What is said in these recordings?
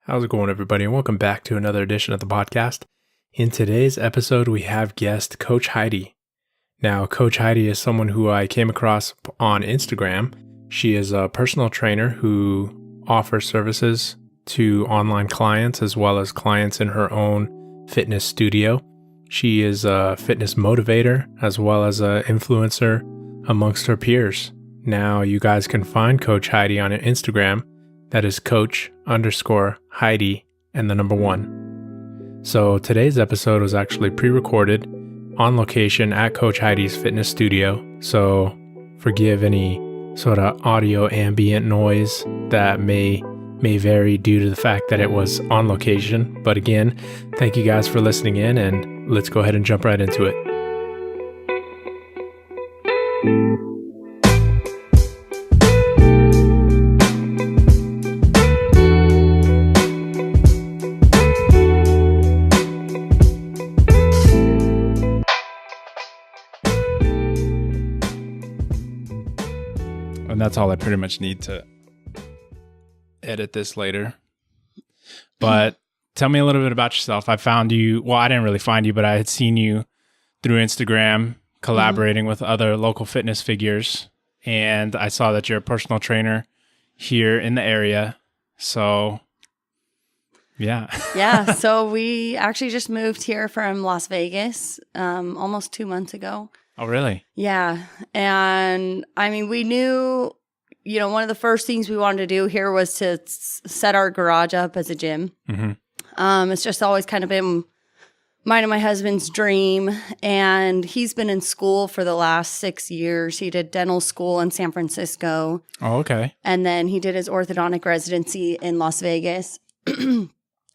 How's it going, everybody? And welcome back to another edition of the podcast. In today's episode, we have guest Coach Heidi. Now, Coach Heidi is someone who I came across on Instagram. She is a personal trainer who offers services to online clients as well as clients in her own fitness studio. She is a fitness motivator as well as an influencer amongst her peers. Now, you guys can find Coach Heidi on Instagram. That is Coach_Heidi and the number 1. So today's episode was actually pre-recorded on location at Coach Heidi's fitness studio. So forgive any sort of audio ambient noise that may vary due to the fact that it was on location. But again, thank you guys for listening in, and let's go ahead and jump right into it. And that's all I pretty much need to edit this later. But tell me a little bit about yourself. I found you, well, I didn't really find you, but I had seen you through Instagram collaborating with other local fitness figures. And I saw that you're a personal trainer here in the area. So, yeah. Yeah. So we actually just moved here from Las Vegas almost 2 months ago. Oh, really? Yeah. And I mean, we knew, one of the first things we wanted to do here was to set our garage up as a gym. Mm-hmm. It's just always kind of been mine and my husband's dream. And he's been in school for the last 6 years. He did dental school in San Francisco. Oh, okay. And then he did his orthodontic residency in Las Vegas.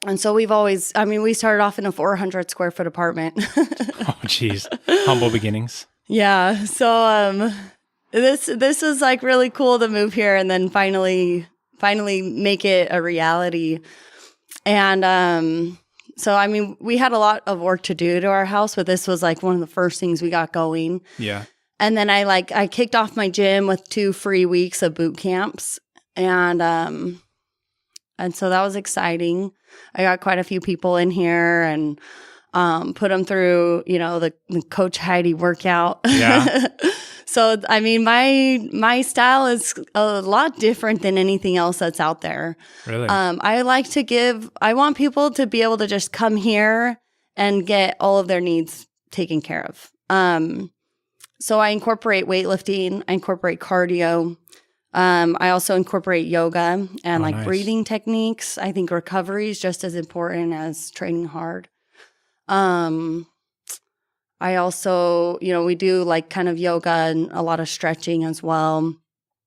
And so we've always, we started off in a 400 square foot apartment. Oh, geez. Humble beginnings. Yeah. So this is like really cool to move here and then finally make it a reality. And so we had a lot of work to do to our house, but this was like one of the first things we got going. Yeah. And then I kicked off my gym with 2 free weeks of boot camps. And so that was exciting. I got quite a few people in here and put them through, the Coach Heidi workout. Yeah. So, my style is a lot different than anything else that's out there. Really? I want people to be able to just come here and get all of their needs taken care of. So I incorporate weightlifting, I incorporate cardio. I also incorporate yoga and nice. Breathing techniques. I think recovery is just as important as training hard. I also, we do kind of yoga and a lot of stretching as well.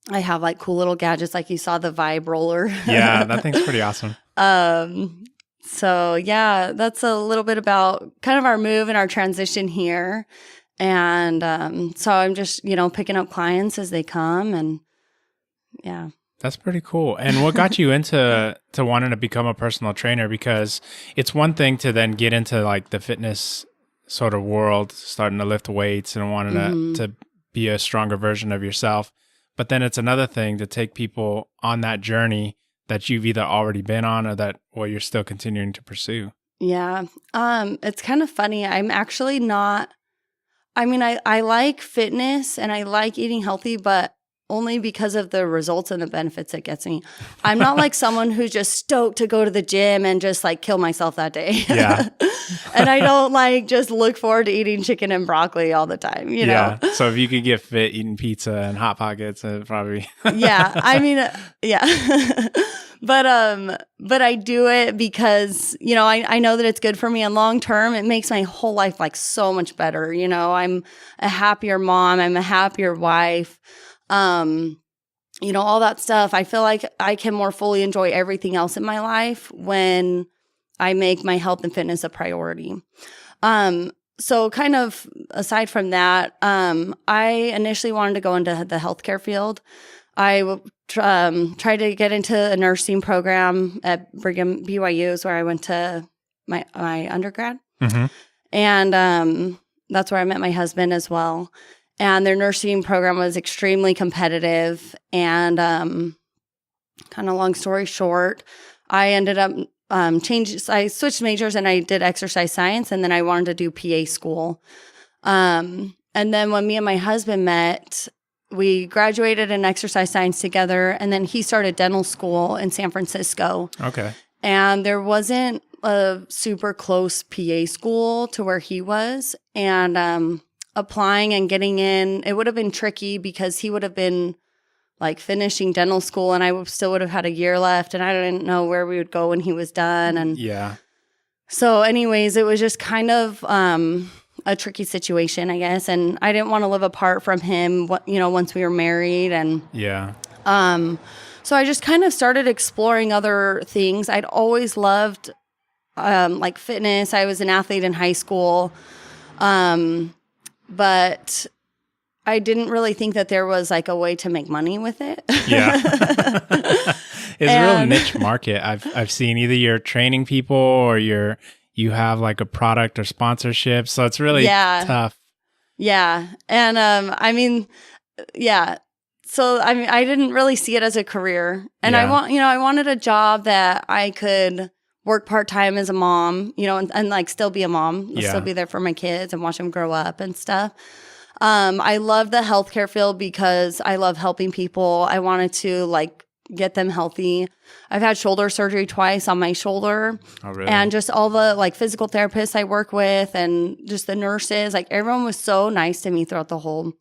I have cool little gadgets, like you saw the Vibe roller. Yeah, that thing's pretty awesome. So yeah, that's a little bit about kind of our move and our transition here. And so I'm just, picking up clients as they come, and yeah. That's pretty cool. And what got you into wanting to become a personal trainer? Because it's one thing to then get into the fitness sort of world, starting to lift weights and wanting to be a stronger version of yourself. But then it's another thing to take people on that journey that you've either already been on or you're still continuing to pursue. Yeah. It's kind of funny. I'm actually not, I like fitness and I like eating healthy, but only because of the results and the benefits it gets me. I'm not like someone who's just stoked to go to the gym and just kill myself that day. Yeah. And I don't just look forward to eating chicken and broccoli all the time, you know? So if you could get fit eating pizza and Hot Pockets, it'd probably. Yeah. Yeah. But I do it because, I know that it's good for me, and long term, it makes my whole life so much better. I'm a happier mom. I'm a happier wife. All that stuff. I feel like I can more fully enjoy everything else in my life when I make my health and fitness a priority. So kind of aside from that, I initially wanted to go into the healthcare field. I tried to get into a nursing program at Brigham BYU, is where I went to my undergrad. Mm-hmm. And that's where I met my husband as well. And their nursing program was extremely competitive. And kind of long story short, I ended up I switched majors and I did exercise science, and then I wanted to do PA school. And then when me and my husband met, we graduated in exercise science together, and then he started dental school in San Francisco. Okay. And there wasn't a super close PA school to where he was. And applying and getting in, it would have been tricky because he would have been like finishing dental school, and I still would have had a year left, and I didn't know where we would go when he was done. And yeah. So anyways, it was just kind of a tricky situation, I guess. And I didn't want to live apart from him, once we were married. And yeah. So I just kind of started exploring other things. I'd always loved like fitness. I was an athlete in high school. But I didn't really think that there was like a way to make money with it. Yeah. It's a real niche market. I've seen either you're training people or you have like a product or sponsorship. So it's really tough. Yeah. And So I didn't really see it as a career. And I wanted a job that I could work part-time as a mom, and like still be a mom, still be there for my kids and watch them grow up and stuff. I love the healthcare field because I love helping people. I wanted to like get them healthy. I've had shoulder surgery twice on my shoulder. Oh, really? And just all the like physical therapists I work with and just the nurses, like everyone was so nice to me throughout the whole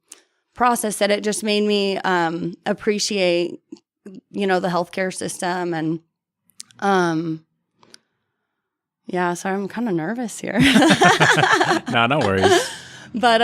process that it just made me appreciate, the healthcare system. And so I'm kind of nervous here. No worries. But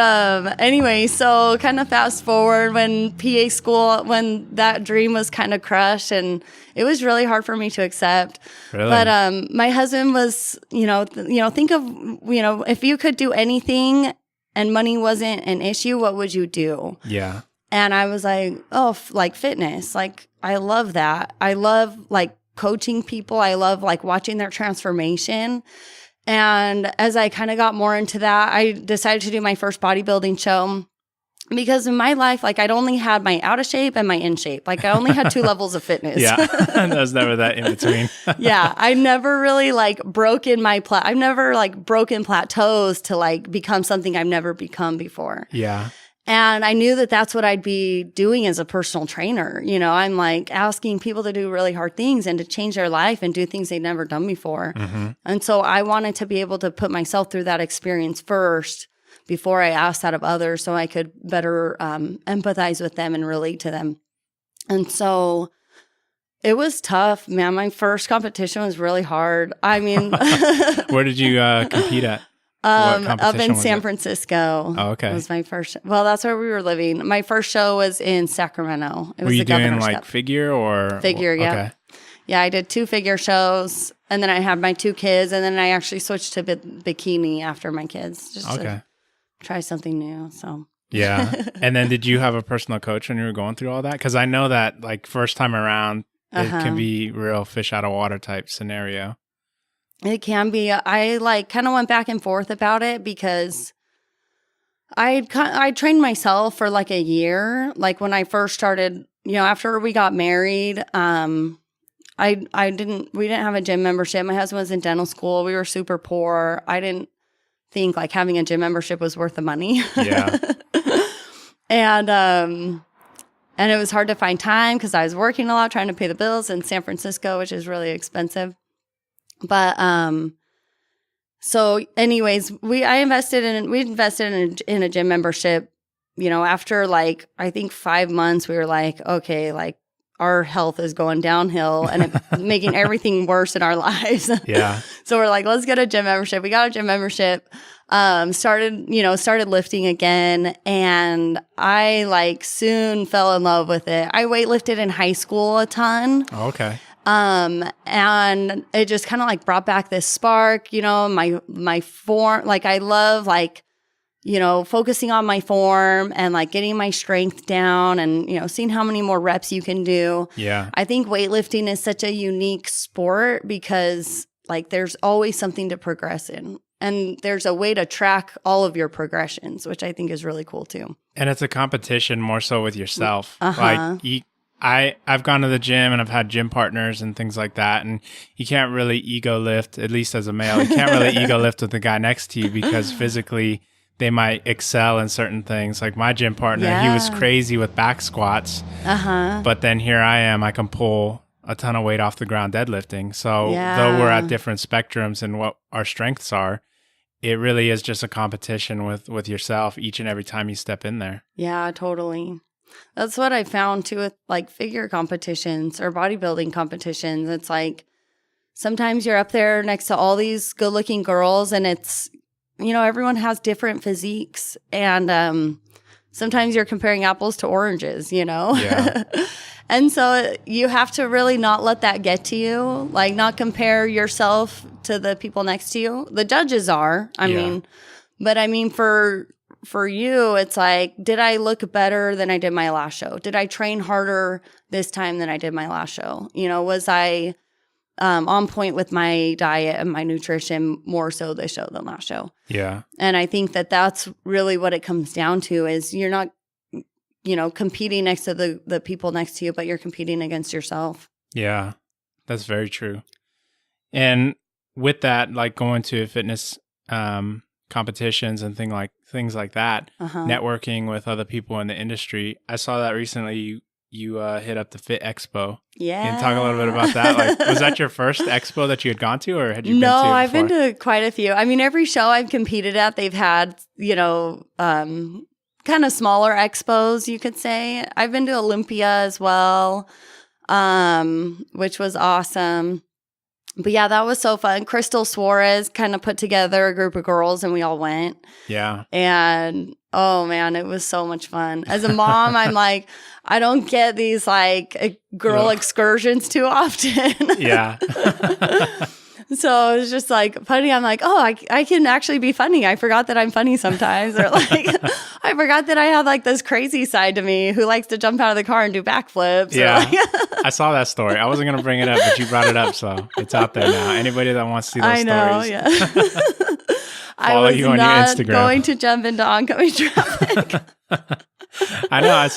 anyway, so kind of fast forward when PA school, when that dream was kind of crushed, and it was really hard for me to accept. Really? But my husband was, think of, if you could do anything and money wasn't an issue, what would you do? Yeah. And I was like, like fitness. Like, I love that. I love like coaching people. I love like watching their transformation. And as I kind of got more into that, I decided to do my first bodybuilding show because in my life, like I'd only had my out of shape and my in shape. Like I only had 2 levels of fitness. Yeah. There's never that in between. Yeah. I never really like I've never like broken plateaus to like become something I've never become before. Yeah. And I knew that that's what I'd be doing as a personal trainer. I'm like asking people to do really hard things and to change their life and do things they'd never done before. Mm-hmm. And so I wanted to be able to put myself through that experience first before I asked that of others so I could better empathize with them and relate to them. And so it was tough, man. My first competition was really hard. I mean, where did you compete at? Up in San Francisco. Oh, okay. It was my first. Well, that's where we were living. My first show was in Sacramento. It was were you the doing Governor's like Cup. figure or figure? Yeah. Okay. Yeah, I did 2 figure shows, and then I had my 2 kids, and then I actually switched to bikini after my kids, just to try something new. So yeah. And then did you have a personal coach when you were going through all that? Because I know that like first time around, it can be real fish out of water type scenario. It can be. I like kind of went back and forth about it because I trained myself for like a year. Like when I first started, after we got married, we didn't have a gym membership. My husband was in dental school. We were super poor. I didn't think like having a gym membership was worth the money. Yeah. And it was hard to find time because I was working a lot, trying to pay the bills in San Francisco, which is really expensive. But so anyways, we invested in a gym membership. After like I think 5 months, we were like, okay, like our health is going downhill and it's making everything worse in our lives. Yeah. So we're like, let's get a gym membership. We got a gym membership. Started lifting again, and I like soon fell in love with it. I weightlifted in high school a ton. Oh, okay. And it just kind of like brought back this spark, my form. Like I love like, focusing on my form and like getting my strength down and, seeing how many more reps you can do. Yeah. I think weightlifting is such a unique sport because like there's always something to progress in. And there's a way to track all of your progressions, which I think is really cool too. And it's a competition more so with yourself. Uh-huh. Like I've gone to the gym and I've had gym partners and things like that. And you can't really ego lift, at least as a male, you can't really ego lift with the guy next to you because physically they might excel in certain things. Like my gym partner, he was crazy with back squats. But then here I am, I can pull a ton of weight off the ground deadlifting. So though we're at different spectrums and what our strengths are, it really is just a competition with yourself each and every time you step in there. Yeah, totally. That's what I found too with like figure competitions or bodybuilding competitions. It's like sometimes you're up there next to all these good looking girls and it's, everyone has different physiques. And sometimes you're comparing apples to oranges, Yeah. And so you have to really not let that get to you, like not compare yourself to the people next to you. The judges are, I mean, for you, it's like, did I look better than I did my last show? Did I train harder this time than I did my last show? Was I on point with my diet and my nutrition more so this show than last show? Yeah. And I think that that's really what it comes down to is you're not, competing next to the people next to you, but you're competing against yourself. Yeah, that's very true. And with that, like going to fitness competitions and things like that, networking with other people in the industry. I saw that recently you hit up the Fit Expo. Yeah. Can you talk a little bit about that? Like, was that your first expo that you had gone to, or had you been to No, before? I've been to quite a few. I mean, every show I've competed at, they've had, kind of smaller expos, you could say. I've been to Olympia as well, which was awesome. But yeah, that was so fun. Crystal Suarez kind of put together a group of girls and we all went. Yeah. And oh man, it was so much fun. As a mom, I'm like, I don't get these like girl excursions too often. Yeah. So it was just like funny. I'm like, oh, I can actually be funny. I forgot that I'm funny sometimes. Or like, I forgot that I have like this crazy side to me who likes to jump out of the car and do backflips. Yeah. Like, I saw that story. I wasn't going to bring it up, but you brought it up. So it's out there now. Anybody that wants to see those stories. Yeah. I was you on not your Instagram. going to jump into oncoming traffic. I know. I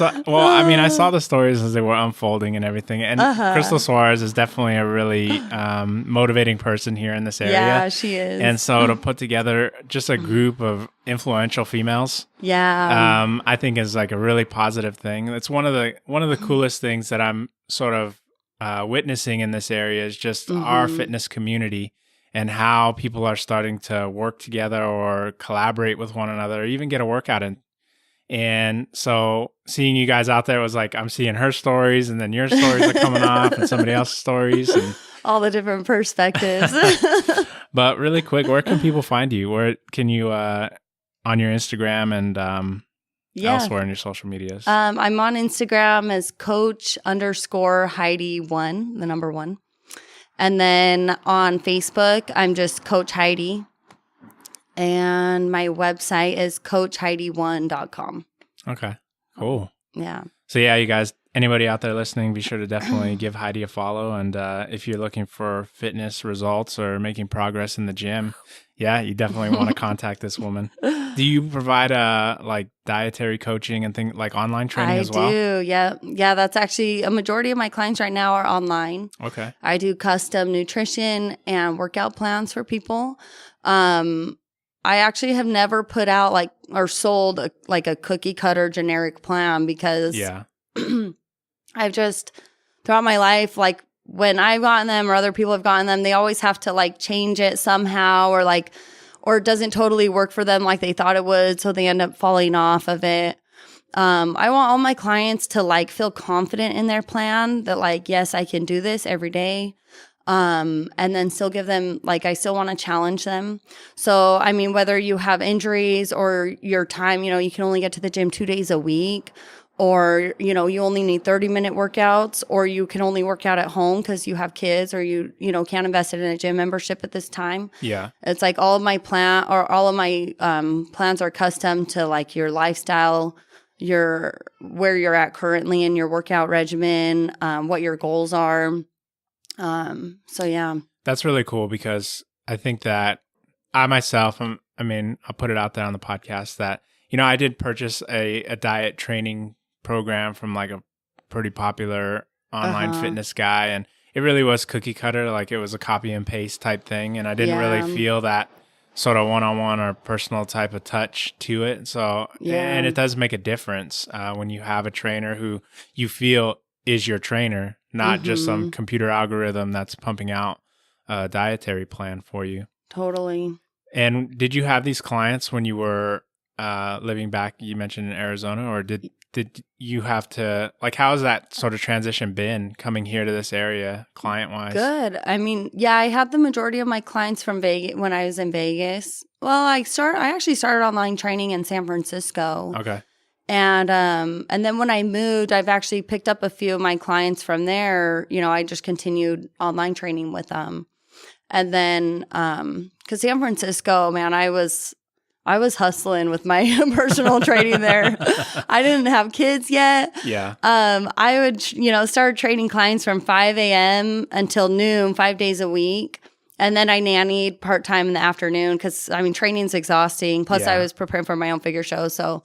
saw the stories as they were unfolding and everything. And Crystal Suarez is definitely a really motivating person here in this area. Yeah, she is. And so to put together just a group of influential females, I think is like a really positive thing. It's one of the coolest things that I'm sort of witnessing in this area is just our fitness community and how people are starting to work together or collaborate with one another, or even get a workout in. And so seeing you guys out there was like, I'm seeing her stories and then your stories are coming off and somebody else's stories. And all the different perspectives. But really quick, where can people find you? Where can you, on your Instagram and elsewhere in your social medias? I'm on Instagram as coach_Heidi1, the number 1. And then on Facebook, I'm just Coach Heidi. And my website is coachheidi1.com. Okay, cool. Yeah. So yeah, you guys, anybody out there listening, be sure to definitely give Heidi a follow. And if you're looking for fitness results or making progress in the gym, yeah, you definitely want to contact this woman. Do you provide like dietary coaching and things like online training as well? I do, yeah. Yeah, that's actually a majority of my clients right now are online. Okay. I do custom nutrition and workout plans for people. I actually have never put out like or sold a cookie cutter generic plan because I've just throughout my life, like when I've gotten them or other people have gotten them, they always have to like change it somehow or it doesn't totally work for them like they thought it would. So they end up falling off of it. I want all my clients to like feel confident in their plan that like, yes, I can do this every day. And then still give them, like, I still want to challenge them. So, I mean, whether you have injuries or your time, you can only get to the gym 2 days a week, or, you only need 30-minute workouts, or you can only work out at home because you have kids, or you can't invest in a gym membership at this time. Yeah. It's like all of my plans are custom to like your lifestyle, where you're at currently in your workout regimen, what your goals are. So yeah. That's really cool because I think that I myself, I'll put it out there on the podcast that, I did purchase a diet training program from like a pretty popular online fitness guy, and it really was cookie cutter. Like it was a copy and paste type thing. And I didn't really feel that sort of one-on-one or personal type of touch to it. So, and it does make a difference when you have a trainer who you feel is your trainer, not just some computer algorithm that's pumping out a dietary plan for you. Totally. And did you have these clients when you were living back, you mentioned in Arizona, or did you have to, like, how has that sort of transition been coming here to this area client-wise? Good. I mean, yeah, I had the majority of my clients from Vegas when I was in Vegas. Well, I actually started online training in San Francisco. Okay. And then when I moved, I've actually picked up a few of my clients from there. You know, I just continued online training with them. And then, because San Francisco, man, I was hustling with my personal training there. I didn't have kids yet. Yeah. I would, start training clients from 5 a.m. until noon, 5 days a week. And then I nannied part-time in the afternoon because, I mean, training's exhausting. Plus, I was preparing for my own figure show. So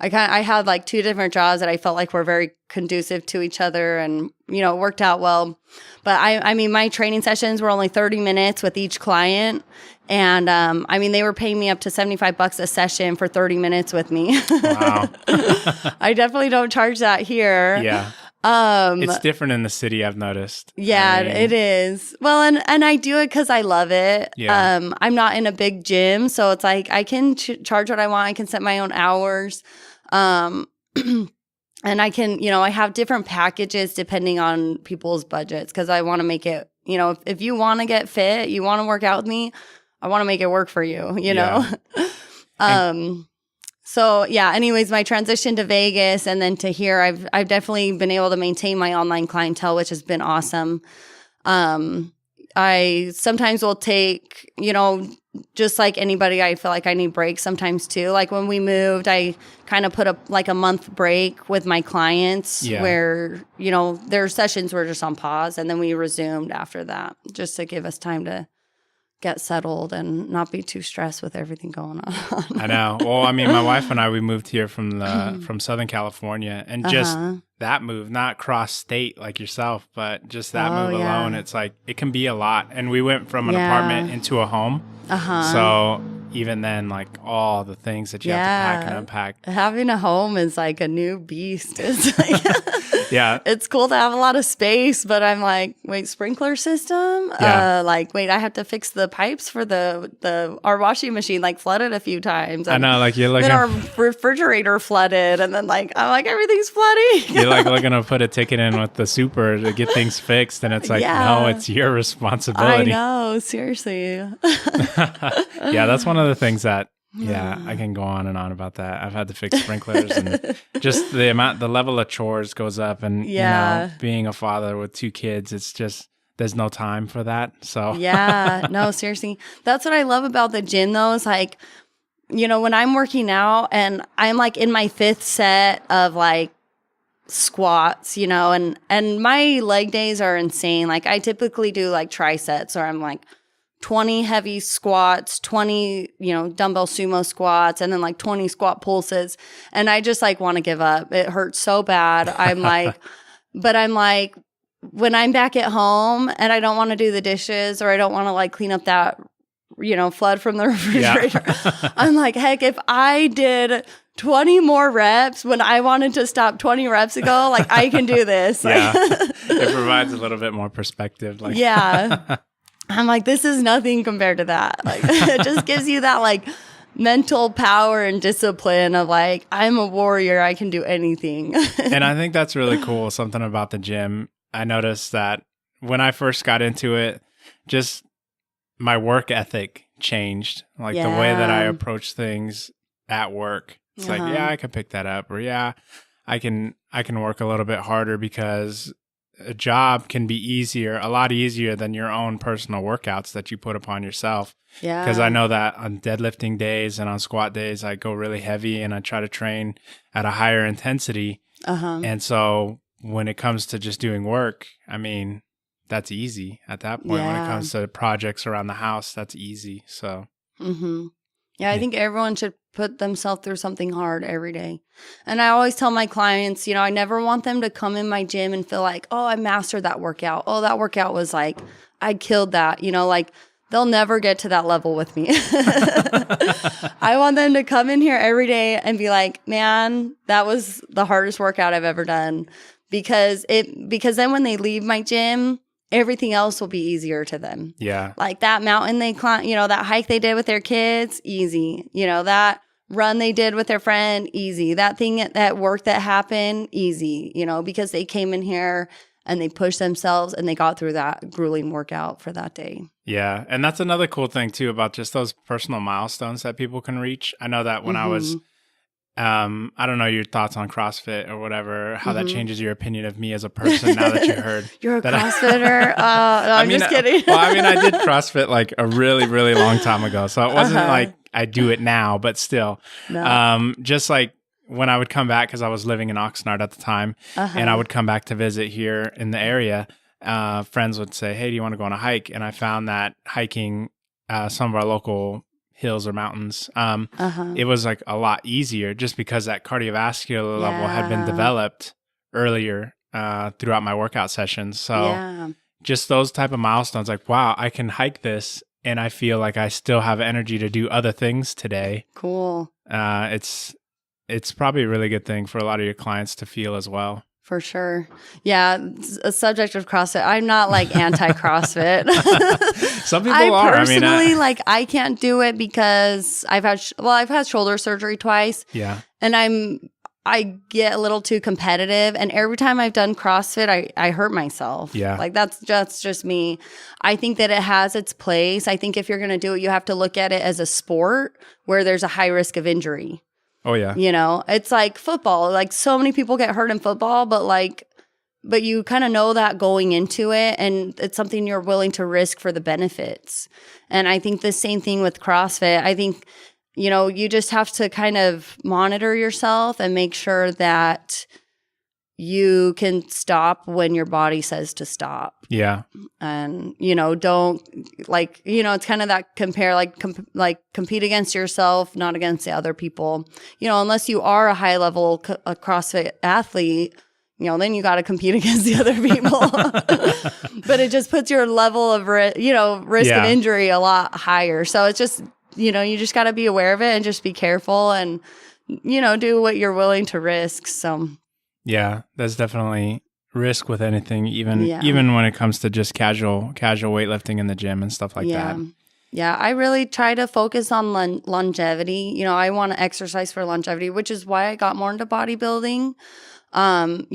I had like 2 different jobs that I felt like were very conducive to each other and, it worked out well. But I mean, my training sessions were only 30 minutes with each client. And I mean, they were paying me up to $75 a session for 30 minutes with me. Wow. I definitely don't charge that here. Yeah. It's different in the city, I've noticed. Yeah, I mean, it is. Well, and I do it because I love it. Yeah. I'm not in a big gym, so it's like I can charge what I want. I can set my own hours. And I can, I have different packages depending on people's budgets because I want to make it, if you want to get fit, you want to work out with me, I want to make it work for you, you know? So yeah, anyways, my transition to Vegas and then to here, I've definitely been able to maintain my online clientele, which has been awesome. I sometimes will take, just like anybody, I feel like I need breaks sometimes too. Like when we moved, I kind of put a month break with my clients where, their sessions were just on pause and then we resumed after that just to give us time to get settled and not be too stressed with everything going on. I know. Well, I mean, my wife and I, we moved here from Southern California, and just that move, not cross state like yourself, but just that move alone, it's like, it can be a lot. And we went from an apartment into a home. So even then, like all the things that you have to pack and unpack. Having a home is like a new beast. It's like, it's cool to have a lot of space, but I'm like, wait, sprinkler system? Wait, I have to fix the pipes for our washing machine, like flooded a few times. I know, like you're looking. Then our refrigerator flooded, and then like I'm like, everything's flooding. You're like looking to put a ticket in with the super to get things fixed, and it's like, no, it's your responsibility. I know, seriously. Yeah, that's one of the things that I can go on and on about that. I've had to fix sprinklers and just the level of chores goes up, and being a father with 2 kids, it's just there's no time for that. So no, seriously. That's what I love about the gym though, is like, when I'm working out and I'm like in my 5th set of like squats, and my leg days are insane. Like I typically do like trisets, or I'm like 20 heavy squats, 20, dumbbell sumo squats, and then like 20 squat pulses. And I just like want to give up. It hurts so bad. I'm like, when I'm back at home and I don't want to do the dishes, or I don't want to like clean up that, flood from the refrigerator, I'm like, heck, if I did 20 more reps when I wanted to stop 20 reps ago, like I can do this. It provides a little bit more perspective. Like, I'm like, this is nothing compared to that. Like, it just gives you that like mental power and discipline of like, I'm a warrior. I can do anything. And I think that's really cool. Something about the gym. I noticed that when I first got into it, just my work ethic changed. Like the way that I approach things at work. It's like, I can pick that up, or I can work a little bit harder because a job can be a lot easier than your own personal workouts that you put upon yourself. Yeah. Because I know that on deadlifting days and on squat days, I go really heavy and I try to train at a higher intensity. And so when it comes to just doing work, I mean, that's easy at that point. When it comes to projects around the house, that's easy. So. Yeah, I think everyone should put themselves through something hard every day. And I always tell my clients, I never want them to come in my gym and feel like, oh, I mastered that workout. Oh, that workout was like, I killed that. Like they'll never get to that level with me. I want them to come in here every day and be like, man, that was the hardest workout I've ever done. Because then when they leave my gym, everything else will be easier to them. Yeah. Like that mountain they climbed, that hike they did with their kids, easy. That run they did with their friend, easy. That thing that work that happened, easy, because they came in here and they pushed themselves and they got through that grueling workout for that day. Yeah. And that's another cool thing too about just those personal milestones that people can reach. I know that when I was I don't know your thoughts on CrossFit or whatever, how that changes your opinion of me as a person now that you heard. You're a CrossFitter? No, I'm just kidding. I did CrossFit like a really, really long time ago. So it wasn't like I do it now, but still. No. Just like when I would come back, because I was living in Oxnard at the time, and I would come back to visit here in the area, friends would say, hey, do you want to go on a hike? And I found that hiking some of our local hills or mountains, it was like a lot easier just because that cardiovascular level had been developed earlier throughout my workout sessions. So just those type of milestones, like, wow, I can hike this and I feel like I still have energy to do other things today. Cool. It's probably a really good thing for a lot of your clients to feel as well. For sure. Yeah. A subject of CrossFit. I'm not like anti-CrossFit. Some people are. Personally, I can't do it because I've had shoulder surgery twice. Yeah. And I get a little too competitive. And every time I've done CrossFit, I hurt myself. Yeah. Like that's just me. I think that it has its place. I think if you're going to do it, you have to look at it as a sport where there's a high risk of injury. Oh, yeah. It's like football. Like so many people get hurt in football, but you kind of know that going into it, and it's something you're willing to risk for the benefits. And I think the same thing with CrossFit. I think, you just have to kind of monitor yourself and make sure that you can stop when your body says to stop. Yeah. And, don't it's kind of that compete against yourself, not against the other people, unless you are a high level a CrossFit athlete, then you got to compete against the other people. But it just puts your level of, risk of injury a lot higher. So it's just, you just got to be aware of it and just be careful and, do what you're willing to risk. So. Yeah, there's definitely risk with anything, even when it comes to just casual weightlifting in the gym and stuff like that. Yeah, I really try to focus on longevity. I want to exercise for longevity, which is why I got more into bodybuilding. My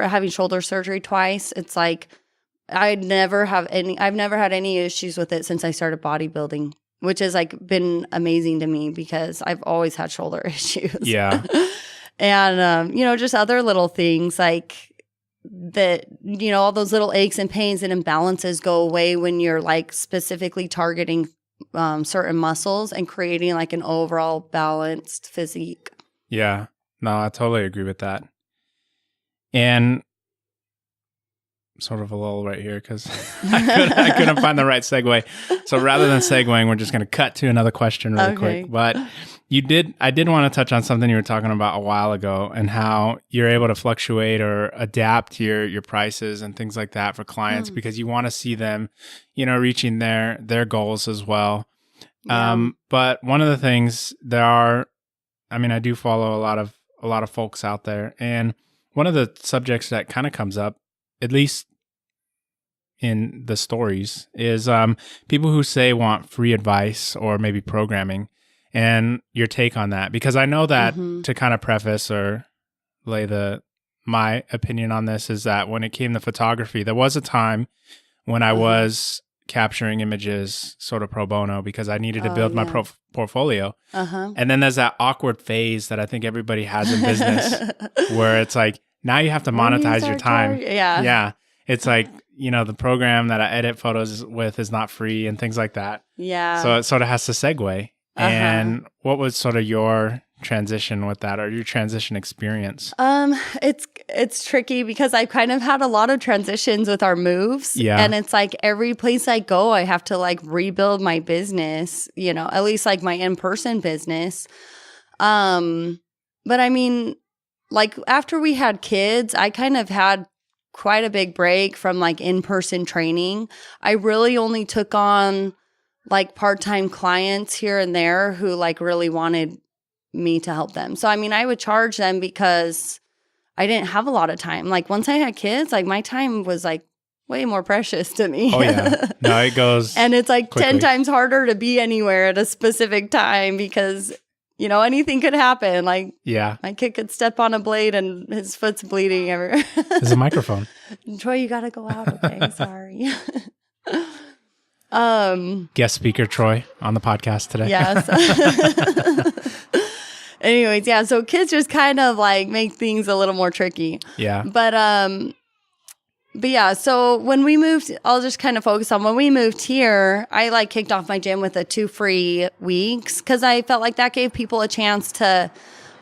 having shoulder surgery twice, it's like I've never had any issues with it since I started bodybuilding, which has like been amazing to me because I've always had shoulder issues. Yeah. And, just other little things like that, all those little aches and pains and imbalances go away when you're like specifically targeting certain muscles and creating like an overall balanced physique. Yeah, no, I totally agree with that. And sort of a lull right here because I couldn't find the right segue. So rather than segueing, we're just going to cut to another question really quick. But I did want to touch on something you were talking about a while ago and how you're able to fluctuate or adapt your prices and things like that for clients because you want to see them, reaching their goals as well. Yeah. But one of the things I do follow a lot of folks out there, and one of the subjects that kind of comes up, at least in the stories, is people who want free advice or maybe programming, and your take on that. Because I know that to kind of preface or lay my opinion on this is that when it came to photography, there was a time when I was capturing images sort of pro bono because I needed to build my portfolio. And then there's that awkward phase that I think everybody has in business where it's like, now you have to monetize your time. Yeah. It's like, the program that I edit photos with is not free and things like that. Yeah. So it sort of has to segue. And what was sort of your transition with that, or your transition experience? It's tricky because I've kind of had a lot of transitions with our moves. Yeah. And it's like every place I go, I have to like rebuild my business, at least like my in-person business. But I mean, like after we had kids, I kind of had quite a big break from like in-person training. I really only took on like part-time clients here and there who like really wanted me to help them. So, I mean, I would charge them because I didn't have a lot of time. Like once I had kids, like my time was like way more precious to me. Oh yeah. No, it goes. And it's like quickly. 10 times harder to be anywhere at a specific time because anything could happen. Like, yeah, my kid could step on a blade and his foot's bleeding everywhere. There's a microphone. Troy, you got to go out. Okay, sorry. Guest speaker Troy on the podcast today. Yes. Anyways, yeah. So kids just kind of like make things a little more tricky. Yeah. But yeah, so when we moved, I'll just kind of focus on when we moved here, I like kicked off my gym with 2 free weeks because I felt like that gave people a chance to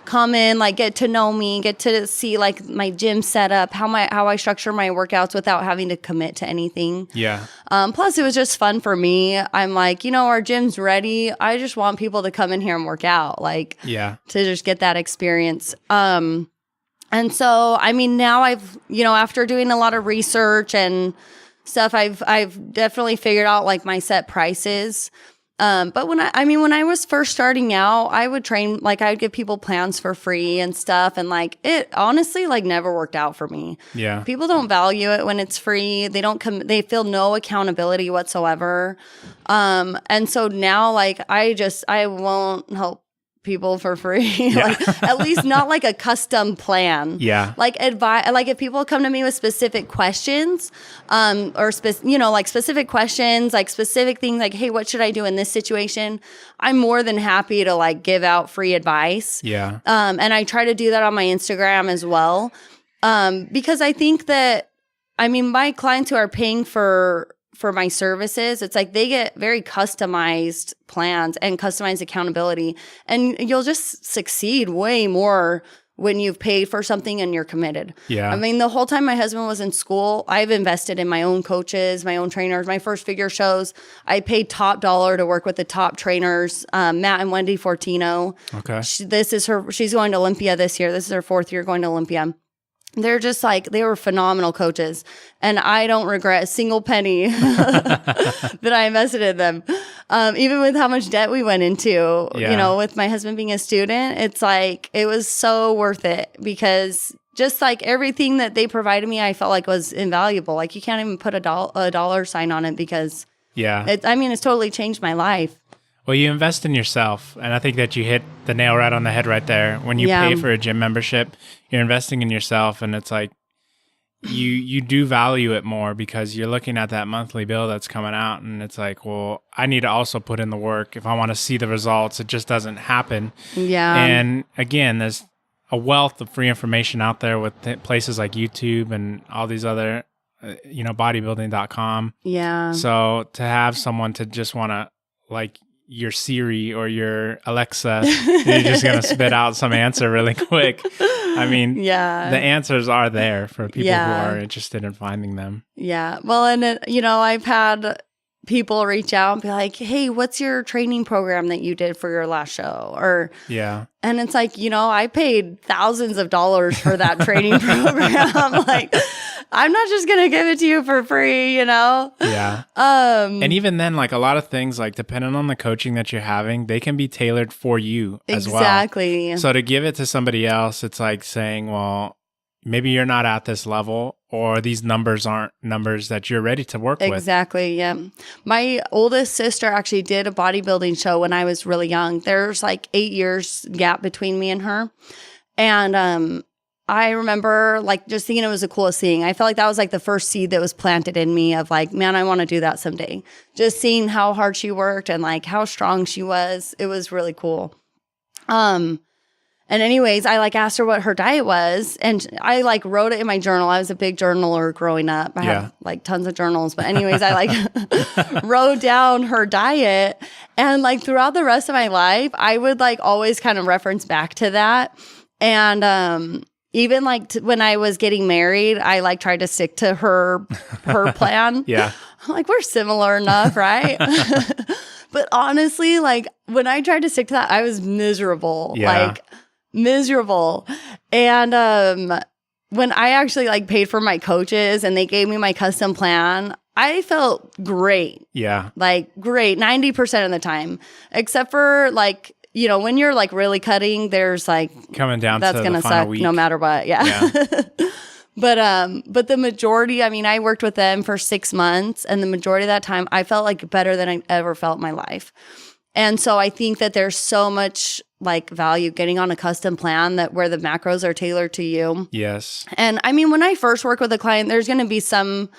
come in, like get to know me, get to see like my gym setup, how I structure my workouts without having to commit to anything. Yeah. Plus it was just fun for me. I'm like, our gym's ready. I just want people to come in here and work out, like to just get that experience. And so, I mean, now I've, after doing a lot of research and stuff, I've definitely figured out like my set prices. But when I was first starting out, I would train, like I would give people plans for free and stuff. And like, it honestly like never worked out for me. Yeah. People don't value it when it's free. They they feel no accountability whatsoever. And so now like, I won't help people for free. Yeah. Like at least not like a custom plan. Yeah. Like if people come to me with specific questions, or specific questions, like specific things like, hey, what should I do in this situation? I'm more than happy to like give out free advice. Yeah. And I try to do that on my Instagram as well. Because I think that, my clients who are paying for my services, it's like they get very customized plans and customized accountability, and you'll just succeed way more when you've paid for something and you're committed. Yeah. The whole time my husband was in school, I've invested in my own coaches, my own trainers, my first figure shows. I paid top dollar to work with the top trainers, Matt and Wendy Fortino. Okay. She's going to Olympia this year. This is her 4th year going to Olympia. They're just like, they were phenomenal coaches. And I don't regret a single penny that I invested in them. Even with how much debt we went into, with my husband being a student, it's like, it was so worth it because just like everything that they provided me, I felt like was invaluable. Like you can't even put a dollar sign on it because it's totally changed my life. Well, you invest in yourself, and I think that you hit the nail right on the head right there. When you pay for a gym membership, you're investing in yourself, and it's like you do value it more because you're looking at that monthly bill that's coming out, and it's like, well, I need to also put in the work if I want to see the results. It just doesn't happen. Yeah. And again, there's a wealth of free information out there with places like YouTube and all these other, bodybuilding.com. Yeah. So to have someone to just want to like your Siri or your Alexa, you're just going to spit out some answer really quick. The answers are there for people who are interested in finding them. Yeah. Well, and I've had people reach out and be like, hey, what's your training program that you did for your last show? And it's like, I paid thousands of dollars for that training program. Like, I'm not just going to give it to you for free, Yeah. And even then, like a lot of things, like depending on the coaching that you're having, they can be tailored for you as well. Exactly. So to give it to somebody else, it's like saying, well, maybe you're not at this level, or these numbers aren't numbers that you're ready to work with. Exactly, yeah. My oldest sister actually did a bodybuilding show when I was really young. There's like 8 years gap between me and her. And I remember like just thinking it was the coolest thing. I felt like that was like the first seed that was planted in me of like, man, I want to do that someday. Just seeing how hard she worked and like how strong she was, it was really cool. And anyways, I like asked her what her diet was, and I like wrote it in my journal. I was a big journaler growing up. I have like tons of journals, but anyways, I like wrote down her diet, And like throughout the rest of my life, I would like always kind of reference back to that. And even like when I was getting married, I like tried to stick to her plan. Yeah. I'm like, we're similar enough, right? But honestly, like when I tried to stick to that, I was miserable. Yeah. Like miserable. And when I actually like paid for my coaches and they gave me my custom plan, I felt great. Yeah. Like great 90% of the time. Except for like, you know, when you're like really cutting, there's like Coming down that's to gonna the final suck week. no matter what. Yeah. But the majority, I mean, I worked with them for 6 months, and the majority of that time I felt like better than I ever felt in my life. And so I think that there's so much like value getting on a custom plan that where the macros are tailored to you. Yes. And I mean, when I first work with a client, there's going to be some,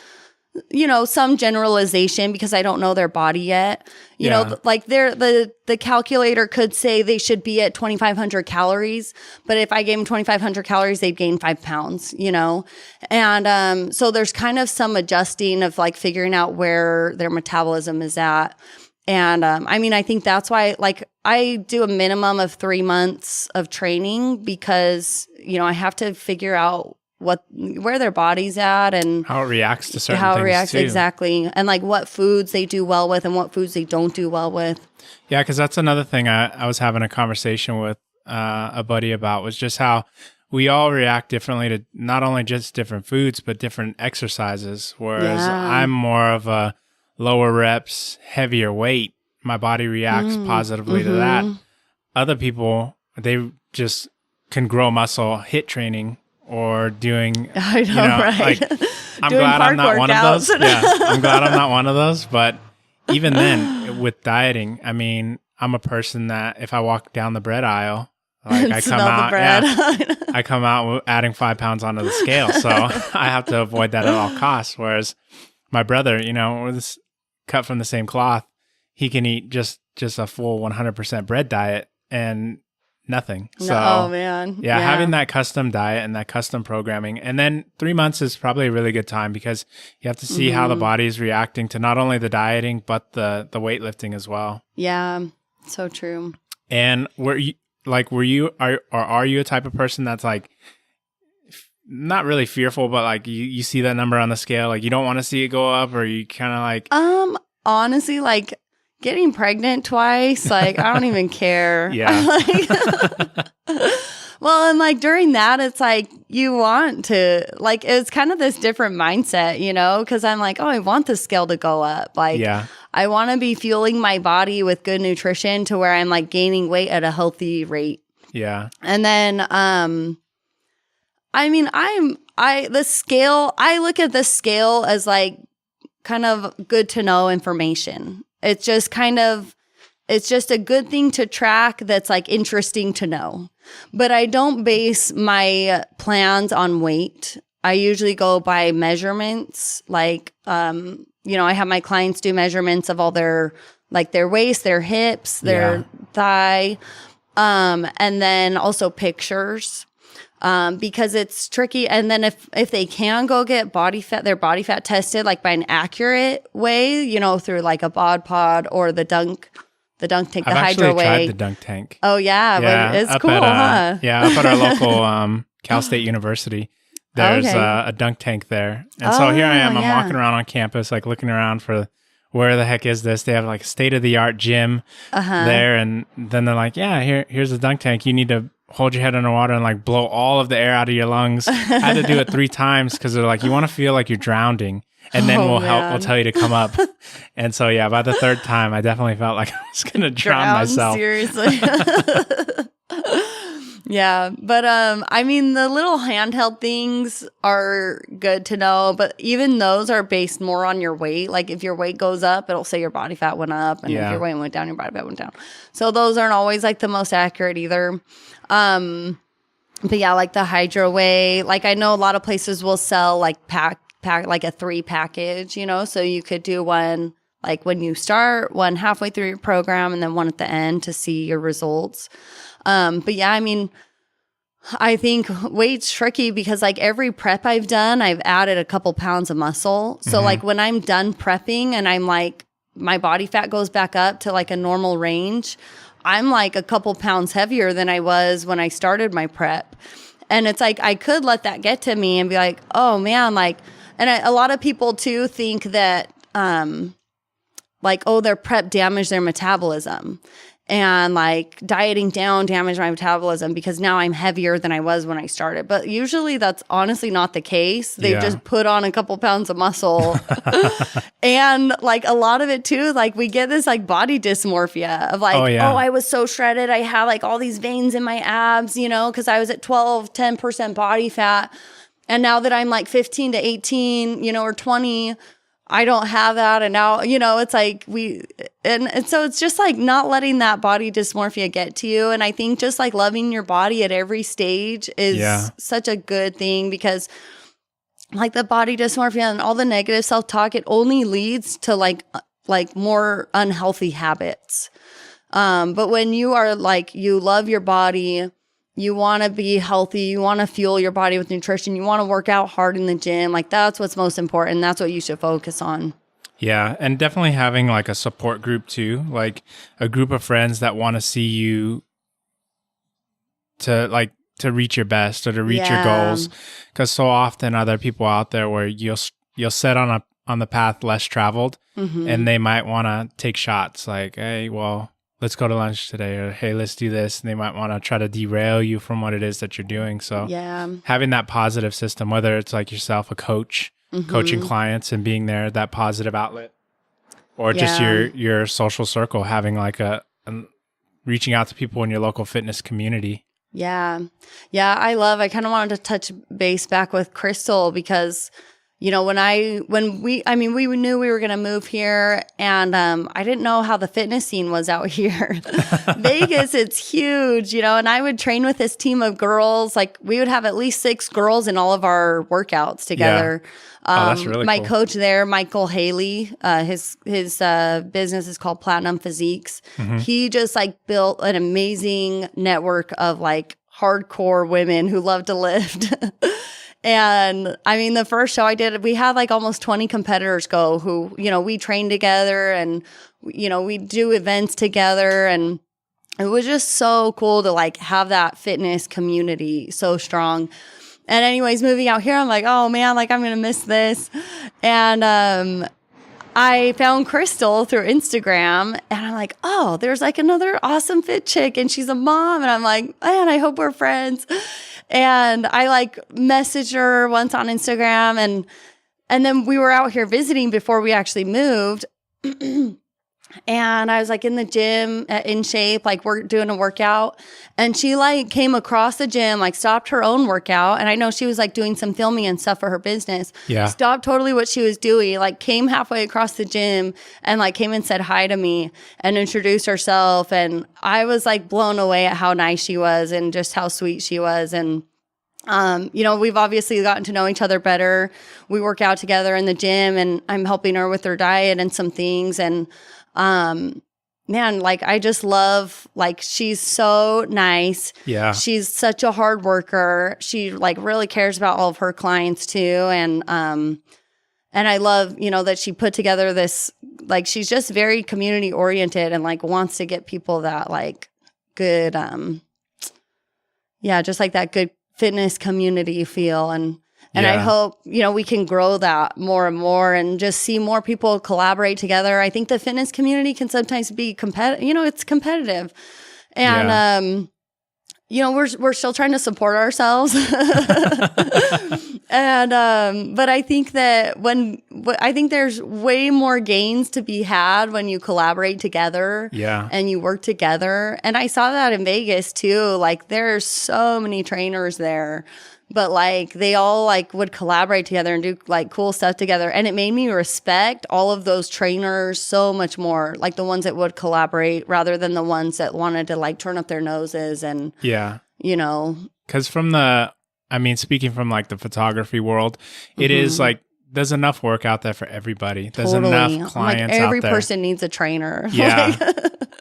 you know, some generalization because I don't know their body yet. You know, like the calculator could say they should be at 2,500 calories, but if I gave them 2,500 calories, they'd gain 5 pounds, you know? And so there's kind of some adjusting of like figuring out where their metabolism is at. And I mean, I think that's why, like, I do a minimum of 3 months of training because, you know, I have to figure out where their body's at and how it reacts to certain things too. Exactly. And like what foods they do well with and what foods they don't do well with. Yeah, because that's another thing I was having a conversation with a buddy about was just how we all react differently to not only just different foods, but different exercises. Whereas I'm more of a lower reps, heavier weight. My body reacts positively to that. Other people, they just can grow muscle HIIT training or doing, I know, right? Like, I'm glad I'm not one of those. Yeah, I'm glad I'm not one of those. But even then, with dieting, I mean, I'm a person that if I walk down the bread aisle, like I come out, I come out adding 5 pounds onto the scale. So I have to avoid that at all costs. Whereas my brother, you know, we're cut from the same cloth, he can eat just a full 100% bread diet and nothing. So, oh man. Yeah, having that custom diet and that custom programming. And then 3 months is probably a really good time because you have to see how the body is reacting to not only the dieting, but the weightlifting as well. Yeah, so true. And are you a type of person that's like, not really fearful, but like you see that number on the scale, like you don't want to see it go up, or you kind of like, honestly, like, getting pregnant twice, like, I don't even care. Yeah. Well, and like during that, it's like you want to, like, it's kind of this different mindset, you know, because I'm like, oh, I want the scale to go up. Like, I want to be fueling my body with good nutrition to where I'm like gaining weight at a healthy rate. Yeah. And then, I mean, I look at the scale as like kind of good to know information. It's just a good thing to track that's like interesting to know. But I don't base my plans on weight. I usually go by measurements. Like, you know, I have my clients do measurements of all their waist, their hips, their thigh, and then also pictures. Because it's tricky. And then if they can go get their body fat tested, like by an accurate way, you know, through like a bod pod or the dunk tank, the hydro way. I've actually tried the dunk tank. Oh yeah. But it's cool, huh? Yeah. Up at our local, Cal State University, there's a dunk tank there. And so here I am, I'm walking around on campus, like looking around for where the heck is this? They have like a state-of-the-art gym there. And then they're like, yeah, here's the dunk tank. You need to hold your head underwater and like blow all of the air out of your lungs. I had to do it 3 times because they're like, you want to feel like you're drowning, and then we'll tell you to come up. And so yeah, by the 3rd time, I definitely felt like I was gonna drown myself. Seriously. Yeah, but I mean, the little handheld things are good to know, but even those are based more on your weight. Like if your weight goes up, it'll say your body fat went up, and if your weight went down, your body fat went down. So those aren't always like the most accurate either. But yeah, like the hydro way, like I know a lot of places will sell like pack like a 3 package, you know, so you could do one like when you start, one halfway through your program, and then one at the end to see your results. But yeah, I mean, I think weight's tricky because like every prep I've done, I've added a couple pounds of muscle. So like when I'm done prepping and I'm like my body fat goes back up to like a normal range, I'm like a couple pounds heavier than I was when I started my prep. And it's like, I could let that get to me and be like, oh man, like, and a lot of people too think that, like, oh, their prep damaged their metabolism, and like dieting down damaged my metabolism because now I'm heavier than I was when I started. But usually that's honestly not the case. They just put on a couple pounds of muscle. And like a lot of it too, like we get this like body dysmorphia of like, oh, I was so shredded. I had like all these veins in my abs, you know, because I was at 10% body fat. And now that I'm like 15 to 18, you know, or 20, I don't have that. And now, you know, it's like and so it's just like not letting that body dysmorphia get to you. And I think just like loving your body at every stage is such a good thing, because like the body dysmorphia and all the negative self-talk, it only leads to like more unhealthy habits. But when you are like, you love your body, you want to be healthy, you want to fuel your body with nutrition, you want to work out hard in the gym, like that's what's most important. That's what you should focus on. Yeah, and definitely having like a support group too, like a group of friends that want to see you to reach your best or to reach your goals. Because so often are there people out there where you'll set on the path less traveled, and they might want to take shots like, hey, well, let's go to lunch today, or hey, let's do this. And they might want to try to derail you from what it is that you're doing. So having that positive system, whether it's like yourself, a coach, coaching clients and being there, that positive outlet, or just your social circle, having like a reaching out to people in your local fitness community. Yeah. I kind of wanted to touch base back with Crystal, because you know, we knew we were going to move here, and I didn't know how the fitness scene was out here. Vegas, it's huge, you know, and I would train with this team of girls. Like we would have at least 6 girls in all of our workouts together. That's really my cool. coach there, Michael Haley, his business is called Platinum Physiques. He just like built an amazing network of like hardcore women who love to lift. And I mean, the first show I did, we had like almost 20 competitors go who, you know, we trained together, and, you know, we do events together. And it was just so cool to like have that fitness community so strong. And anyways, moving out here, I'm like, oh man, like I'm going to miss this. And, I found Crystal through Instagram, and I'm like, oh, there's like another awesome fit chick, and she's a mom. And I'm like, man, I hope we're friends. And I like messaged her once on Instagram, and then we were out here visiting before we actually moved. And I was like in the gym, in shape, like we're doing a workout, and she like came across the gym, like stopped her own workout. And I know she was like doing some filming and stuff for her business. Yeah. Stopped totally what she was doing, like came halfway across the gym and like came and said hi to me and introduced herself. And I was like blown away at how nice she was and just how sweet she was. And you know, we've obviously gotten to know each other better. We work out together in the gym, and I'm helping her with her diet and some things. And man, like I just love, like she's so nice. Yeah. She's such a hard worker. She like really cares about all of her clients too. And I love, you know, that she put together this, like she's just very community oriented and like wants to get people that like good, just like that good fitness community feel. And I hope, you know, we can grow that more and more and just see more people collaborate together. I think the fitness community can sometimes be competitive, you know, it's competitive. And, you know, we're still trying to support ourselves. And, but I think that I think there's way more gains to be had when you collaborate together and you work together. And I saw that in Vegas too. Like there's so many trainers there, but like they all like would collaborate together and do like cool stuff together. And it made me respect all of those trainers so much more, like the ones that would collaborate rather than the ones that wanted to like turn up their noses and, you know. Because speaking from like the photography world, it is like there's enough work out there for everybody. There's enough clients like every out there. person needs a trainer. Yeah.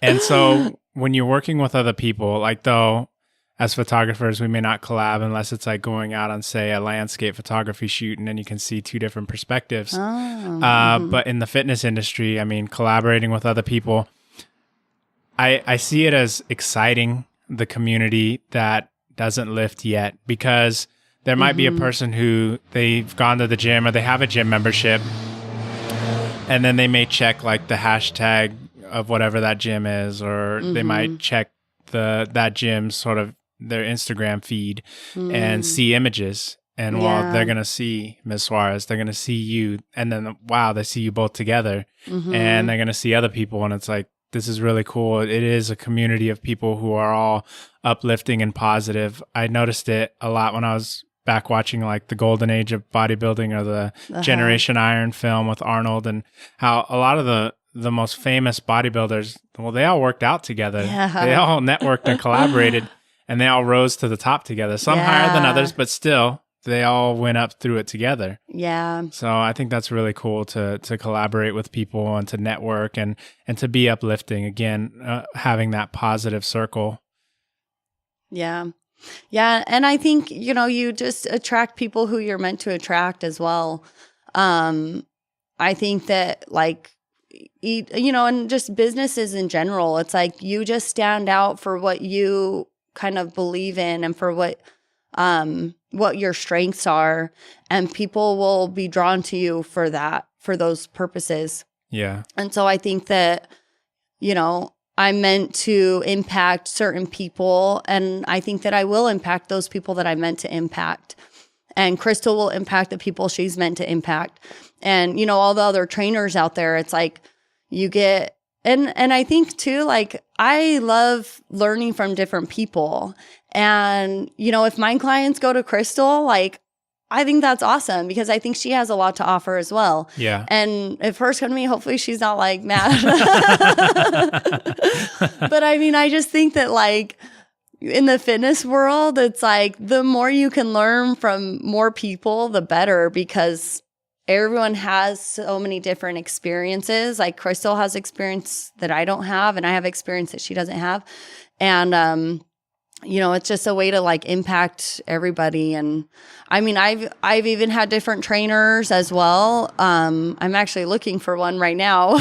And so when you're working with other people, like though, as photographers, we may not collab unless it's like going out on, say, a landscape photography shoot, and then you can see two different perspectives. But in the fitness industry, I mean, collaborating with other people, I see it as exciting, the community that doesn't lift yet, because there might be a person who they've gone to the gym or they have a gym membership, and then they may check like the hashtag of whatever that gym is, or they might check that gym's sort of their Instagram feed and see images. And well, they're going to see Ms. Suarez, they're going to see you. And then, wow, they see you both together and they're going to see other people. And it's like, this is really cool. It is a community of people who are all uplifting and positive. I noticed it a lot when I was back watching like the golden age of bodybuilding, or the Generation Iron film with Arnold, and how a lot of the most famous bodybuilders, well, they all worked out together. They all networked and collaborated, and they all rose to the top together. Some higher than others, but still, they all went up through it together. Yeah. So I think that's really cool to collaborate with people and to network and to be uplifting. Again, having that positive circle. Yeah. Yeah. And I think, you just attract people who you're meant to attract as well. I think that and just businesses in general, it's like you just stand out for what you kind of believe in and for what your strengths are, and people will be drawn to you for that, for those purposes. Yeah. And so I think that, I'm meant to impact certain people, and I think that I will impact those people that I'm meant to impact. And Crystal will impact the people she's meant to impact. And, all the other trainers out there, it's like you get, and I think too, like, I love learning from different people. And, if my clients go to Crystal, like, I think that's awesome, because I think she has a lot to offer as well. Yeah. And if hers come to me, hopefully she's not like mad. But I mean, I just think that like in the fitness world, it's like the more you can learn from more people, the better, because everyone has so many different experiences. Like Crystal has experience that I don't have, and I have experience that she doesn't have. And, it's just a way to like impact everybody. And I mean, I've even had different trainers as well. I'm actually looking for one right now,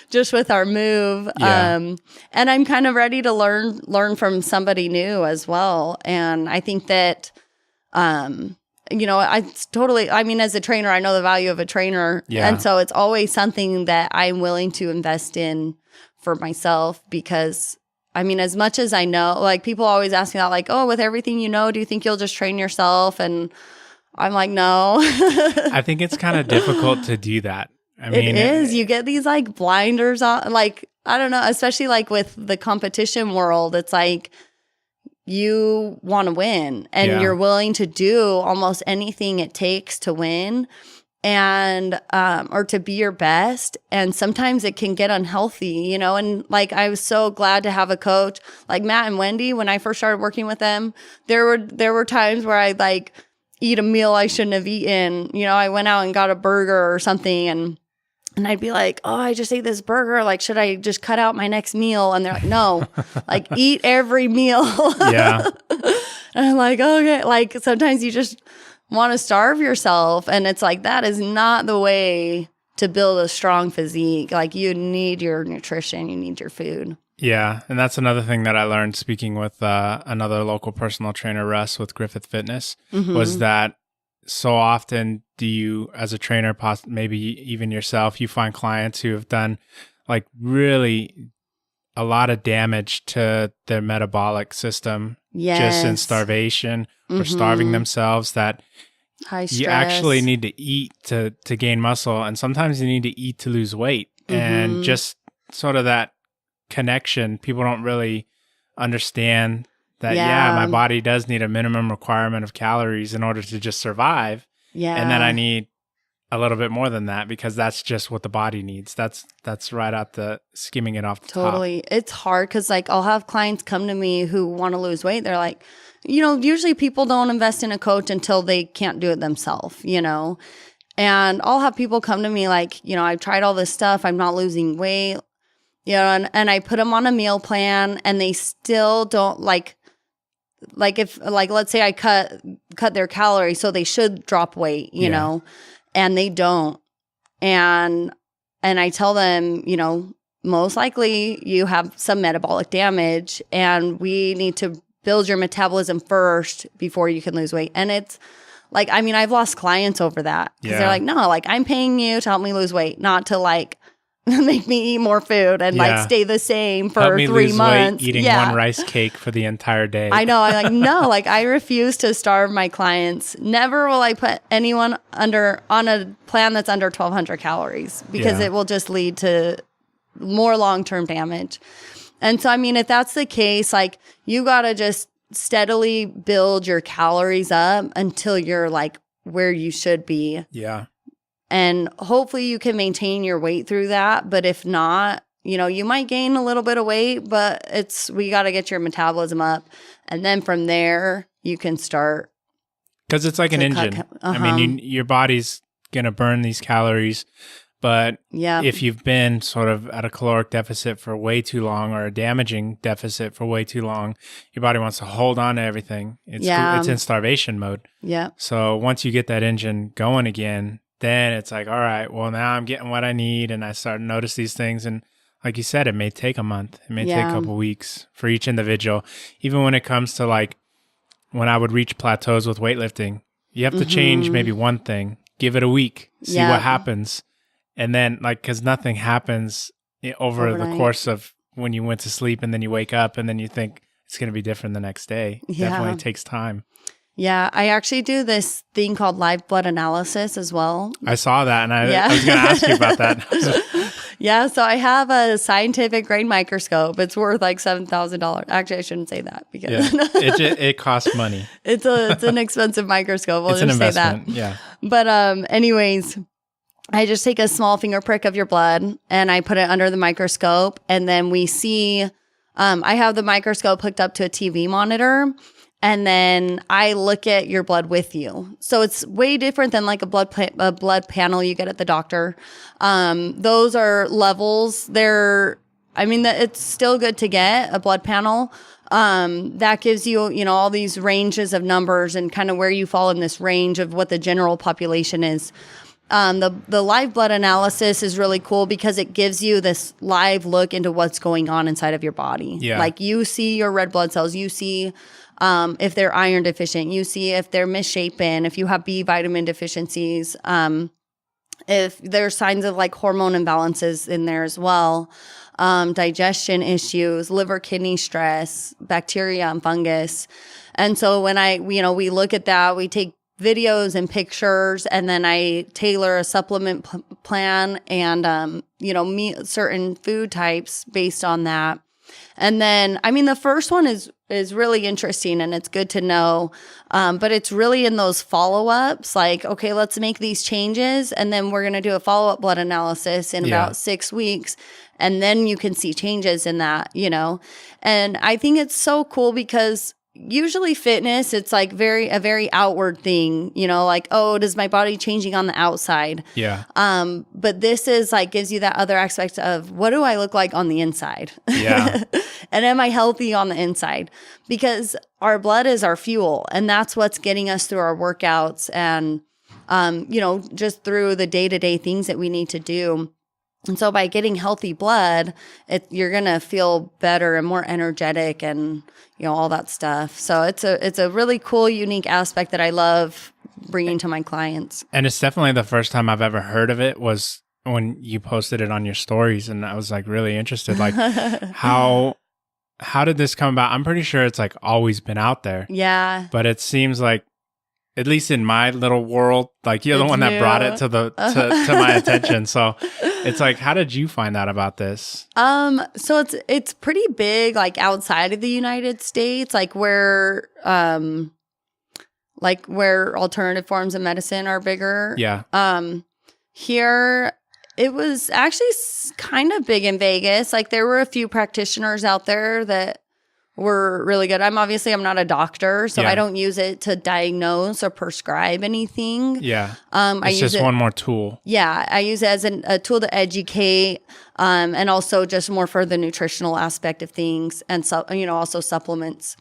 just with our move. Yeah. And I'm kind of ready to learn from somebody new as well. And I think that, as a trainer, I know the value of a trainer. Yeah. And so it's always something that I'm willing to invest in for myself, because as much as I know, like people always ask me that, like, oh, with everything do you think you'll just train yourself? And I'm like, no. I think it's kind of difficult to do that. It is. You get these like blinders on, like, I don't know, especially like with the competition world, it's like you want to win and you're willing to do almost anything it takes to win. And, or to be your best. And sometimes it can get unhealthy, and like, I was so glad to have a coach like Matt and Wendy. When I first started working with them, there were times where I'd like eat a meal I shouldn't have eaten. I went out and got a burger or something, and I'd be like, oh, I just ate this burger. Like, should I just cut out my next meal? And they're like, no, like eat every meal. Yeah. And I'm like, okay. Like sometimes you just want to starve yourself, and it's like that is not the way to build a strong physique. Like you need your nutrition, you need your food. Yeah, and that's another thing that I learned speaking with another local personal trainer, Russ, with Griffith Fitness, was that so often do you, as a trainer, maybe even yourself, you find clients who have done like really a lot of damage to their metabolic system, just in starvation or starving themselves, that high stress. You actually need to eat to gain muscle, and sometimes you need to eat to lose weight. And just sort of that connection, people don't really understand that, my body does need a minimum requirement of calories in order to just survive. Yeah. And then I need a little bit more than that, because that's just what the body needs. That's right out the skimming it off the top. Totally. It's hard because like I'll have clients come to me who want to lose weight. They're like, usually people don't invest in a coach until they can't do it themselves, and I'll have people come to me like, I've tried all this stuff. I'm not losing weight, and I put them on a meal plan, and they still don't like, let's say I cut their calories, so they should drop weight, you know, and they don't. And I tell them, you know, most likely you have some metabolic damage and we need to build your metabolism first before you can lose weight. And it's like, I mean, I've lost clients over that because they're like, no, like I'm paying you to help me lose weight, not to like make me eat more food and like stay the same for help me 3 lose months. Weight, eating one rice cake for the entire day. I know. I like, no, like I refuse to starve my clients. Never will I put anyone on a plan that's under 1,200 calories because it will just lead to more long-term damage. And so, I mean, if that's the case, like you got to just steadily build your calories up until you're like where you should be. Yeah. And hopefully you can maintain your weight through that. But if not, you know, you might gain a little bit of weight, but we got to get your metabolism up. And then from there, you can start. Because it's like an engine. I mean, your body's going to burn these calories. But if you've been sort of at a caloric deficit for way too long or a damaging deficit for way too long, your body wants to hold on to everything. It's in starvation mode. Yeah. So once you get that engine going again, then it's like, all right, well, now I'm getting what I need. And I start to notice these things. And like you said, it may take a month. It may take a couple weeks for each individual. Even when it comes to like when I would reach plateaus with weightlifting, you have to change maybe one thing, give it a week, see what happens. And then, like, because nothing happens overnight. The course of when you went to sleep and then you wake up and then you think it's going to be different the next day. Definitely takes time. Yeah, I actually do this thing called live blood analysis as well. I saw that, and I was going to ask you about that. Yeah, so I have a scientific grade microscope. It's worth like $7,000. Actually, I shouldn't say that because it costs money. It's an expensive microscope. We'll just say that. Yeah. But anyways, I just take a small finger prick of your blood and I put it under the microscope, and then we see. I have the microscope hooked up to a TV monitor. And then I look at your blood with you. So it's way different than like a blood panel you get at the doctor. Those are levels. It's still good to get a blood panel. That gives you, you know, all these ranges of numbers and kind of where you fall in this range of what the general population is. The live blood analysis is really cool because it gives you this live look into what's going on inside of your body. Yeah. Like you see your red blood cells, you see if they're iron deficient, you see if they're misshapen, if you have B vitamin deficiencies, if there's signs of like hormone imbalances in there as well, digestion issues, liver, kidney stress, bacteria and fungus. And so when we look at that, we take videos and pictures, and then I tailor a supplement plan and, certain food types based on that. And then, I mean, the first one is really interesting and it's good to know. But it's really in those follow-ups, like, okay, let's make these changes. And then we're going to do a follow-up blood analysis in about 6 weeks. And then you can see changes in that, you know. And I think it's so cool because usually fitness, it's like a very outward thing, you know, like, oh, does my body changing on the outside? Yeah. But this is like, gives you that other aspect of what do I look like on the inside? Yeah. And am I healthy on the inside? Because our blood is our fuel, and that's what's getting us through our workouts and, just through the day-to-day things that we need to do. And so by getting healthy blood, you're going to feel better and more energetic and, you know, all that stuff. So it's a really cool, unique aspect that I love bringing to my clients. And it's definitely the first time I've ever heard of it was when you posted it on your stories. And I was like really interested, like how did this come about? I'm pretty sure it's like always been out there. Yeah. But it seems like, at least in my little world, like you're the one that brought it to my attention. So it's like, how did you find out about this? So it's pretty big, like outside of the United States, like where alternative forms of medicine are bigger. Yeah. Here, it was actually kind of big in Vegas. Like there were a few practitioners out there that were really good. I'm not a doctor, so I don't use it to diagnose or prescribe anything. Yeah. It's just one more tool. Yeah. I use it as a tool to educate, and also just more for the nutritional aspect of things, and also supplements.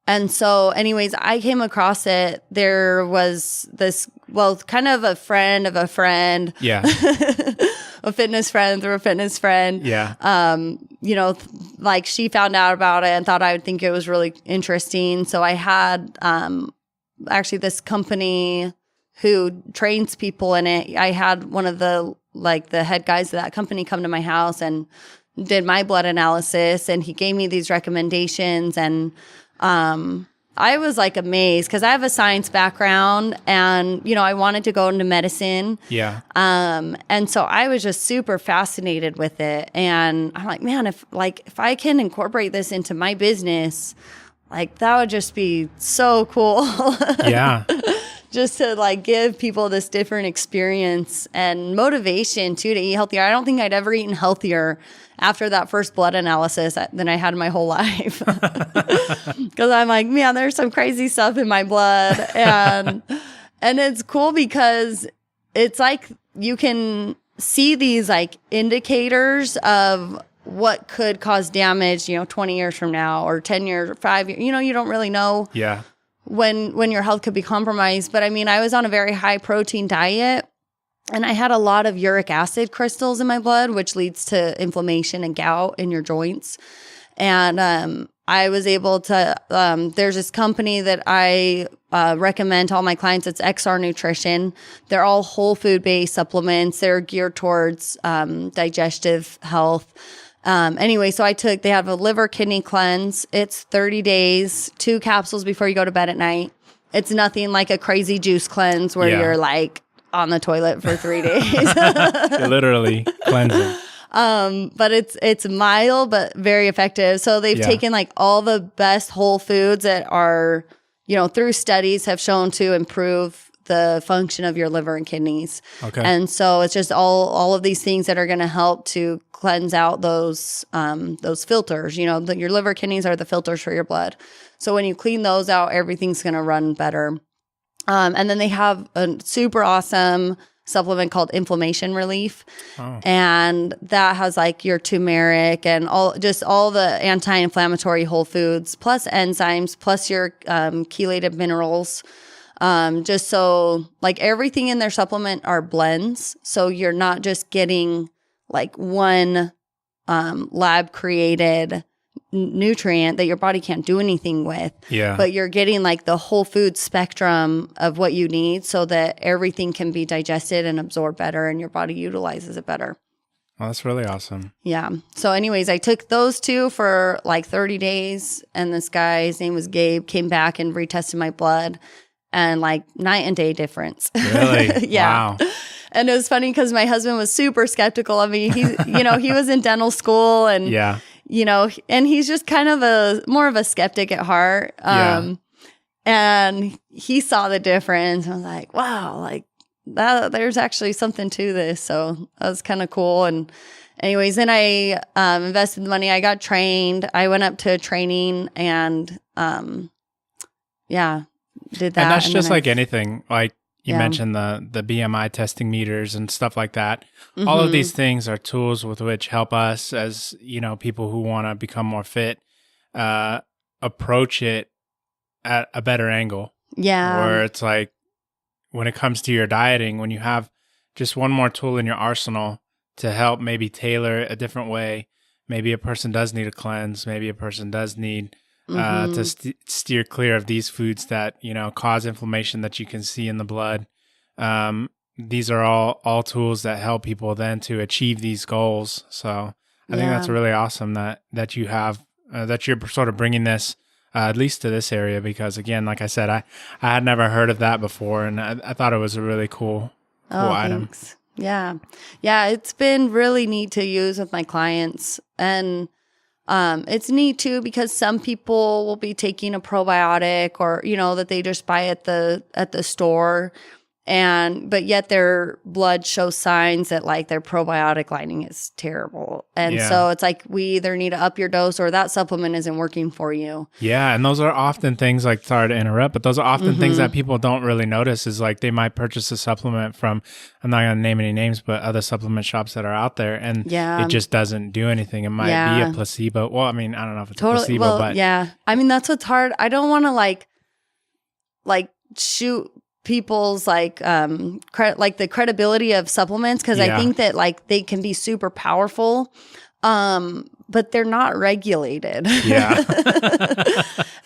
And so anyways, I came across it. There was this, well, kind of a friend of a friend. Yeah. A fitness friend through a fitness friend. Yeah. Like she found out about it and thought I would think it was really interesting. So I had actually this company who trains people in it. I had one of the head guys of that company come to my house and did my blood analysis, and he gave me these recommendations, and I was like amazed because I have a science background, and I wanted to go into medicine. Yeah. And so I was just super fascinated with it, and I'm like, man, if I can incorporate this into my business, like that would just be so cool. Yeah. Just to give people this different experience and motivation too to eat healthier. I don't think I'd ever eaten healthier after that first blood analysis than I had in my whole life. Because I'm like, man, there's some crazy stuff in my blood. And it's cool because it's like you can see these indicators of what could cause damage, 20 years from now or 10 years or 5 years. You don't really know. Yeah. When your health could be compromised. But I mean, I was on a very high protein diet, and I had a lot of uric acid crystals in my blood, which leads to inflammation and gout in your joints. And I was able to, there's this company that I recommend to all my clients. It's XR Nutrition. They're all whole food based supplements. They're geared towards digestive health. Anyway, so they have a liver kidney cleanse. It's 30 days, 2 capsules before you go to bed at night. It's nothing like a crazy juice cleanse where you're on the toilet for 3 days. You're literally cleansing. But it's mild, but very effective. So they've taken all the best whole foods that are, through studies have shown to improve the function of your liver and kidneys. Okay. And so it's just all of these things that are going to help to cleanse out those filters. Your liver, kidneys are the filters for your blood. So when you clean those out, everything's going to run better. And then they have a super awesome supplement called Inflammation Relief. Oh. And that has your turmeric and all the anti-inflammatory whole foods, plus enzymes, plus your chelated minerals. Just so everything in their supplement are blends. So you're not just getting one lab created nutrient that your body can't do anything with. Yeah. But you're getting the whole food spectrum of what you need so that everything can be digested and absorbed better and your body utilizes it better. Oh, that's really awesome. Yeah. So anyways, I took those 2 for 30 days, and this guy, his name was Gabe, came back and retested my blood. And night and day difference. Really? Yeah. Wow. And it was funny because my husband was super skeptical of me. He was in dental school, and and he's just kind of more of a skeptic at heart. And he saw the difference. I was like, wow, there's actually something to this. So that was kind of cool. And anyways, then I invested the money. I got trained. I went up to training and did that. And that's just anything. You mentioned the BMI testing meters and stuff like that. Mm-hmm. All of these things are tools with which help us as, people who want to become more fit, approach it at a better angle. Yeah. Where it's when it comes to your dieting, when you have just one more tool in your arsenal to help maybe tailor a different way, maybe a person does need a cleanse, maybe a person does need to steer clear of these foods that, cause inflammation that you can see in the blood. These are all tools that help people then to achieve these goals. So I think that's really awesome that you have, that you're sort of bringing this, at least to this area, because again, like I said, I had never heard of that before, and I thought it was a really cool item. Thanks. Yeah. Yeah. It's been really neat to use with my clients, and it's neat too because some people will be taking a probiotic or that they just buy at the store, but yet their blood shows signs that like their probiotic lining is terrible. And so it's like we either need to up your dose or that supplement isn't working for you. Yeah. And those are often things like, sorry to interrupt, but those are often things that people don't really notice is like they might purchase a supplement from, I'm not going to name any names, but other supplement shops that are out there and it just doesn't do anything. It might be a placebo. Well, I mean, I don't know if it's a placebo, but yeah. I mean, that's what's hard. I don't want to like shoot people's like the credibility of supplements because I think that like they can be super powerful, but they're not regulated. Yeah.